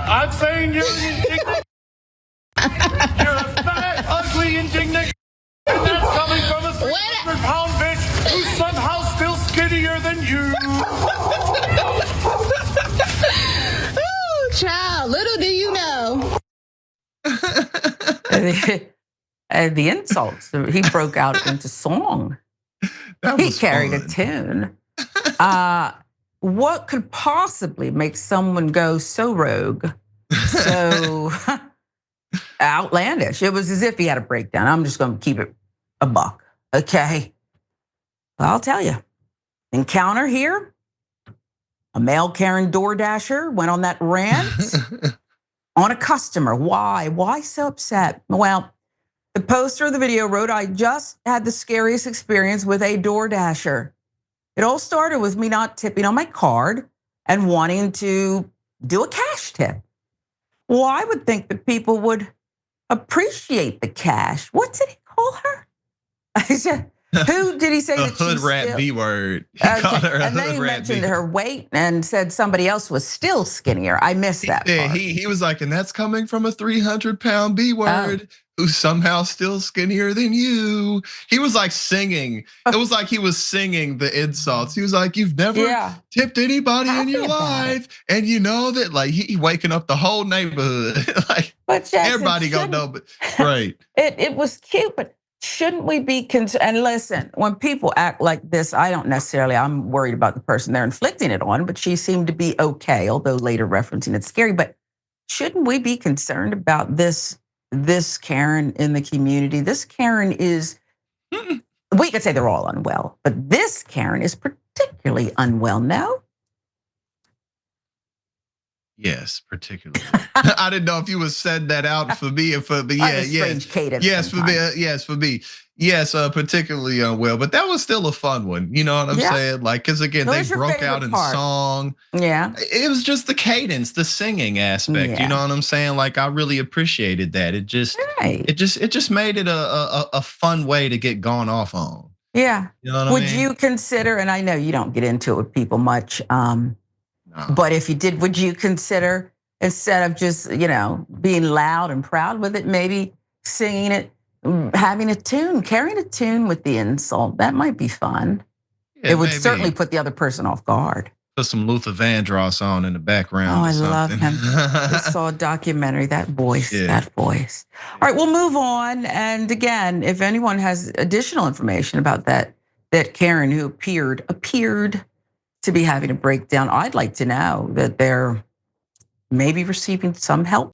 I'm saying you're indignant. You're a fat, ugly, indignant. And that's coming from a 300-pound bitch who's somehow still skinnier than you. Ooh, child, little do you know. The insults, he broke out into song. He carried a tune. What could possibly make someone go so rogue, so outlandish? It was as if he had a breakdown. I'm just going to keep it a buck, okay? I'll tell you. Encounter here. A male Karen DoorDasher went on that rant on a customer. Why? Why so upset? Well, the poster of the video wrote, "I just had the scariest experience with a DoorDasher. It all started with me not tipping on my card and wanting to do a cash tip. Well, I would think that people would appreciate the cash." What did he call her? I said, who did he say the that hood rat B word? He called her a and then hood he rat mentioned B. her weight and said somebody else was still skinnier. I missed that part. He was like, and that's coming from a 300-pound B word who's somehow still skinnier than you. He was like singing. It was like he was singing the insults. He was like, you've never tipped anybody in your life. And you know that, like, he waking up the whole neighborhood. Like, but Jackson, everybody gonna know, but right. It was cute, but shouldn't we be concerned? And listen, when people act like this, I'm worried about the person they're inflicting it on, but she seemed to be okay, although later referencing it's scary. But shouldn't we be concerned about this Karen in the community? This Karen is, we could say they're all unwell, but this Karen is particularly unwell, no? Yes, particularly. I didn't know if you would send that out for me or for me. Yes, for me. Yes, particularly unwell, but that was still a fun one. You know what I'm saying? Like, because again, they broke out in song. Yeah, it was just the cadence, the singing aspect. You know what I'm saying? Like, I really appreciated that. It just made it a fun way to get gone off on. Yeah. You know what I mean? You consider? And I know you don't get into it with people much. But if you did, would you consider, instead of just, being loud and proud with it, maybe singing it, having a tune, carrying a tune with the insult? That might be fun. Yeah, it would certainly put the other person off guard. Put some Luther Vandross on in the background. Oh, I love him. I saw a documentary, that voice. All right, we'll move on. And again, if anyone has additional information about that Karen who appeared to be having a breakdown, I'd like to know that they're maybe receiving some help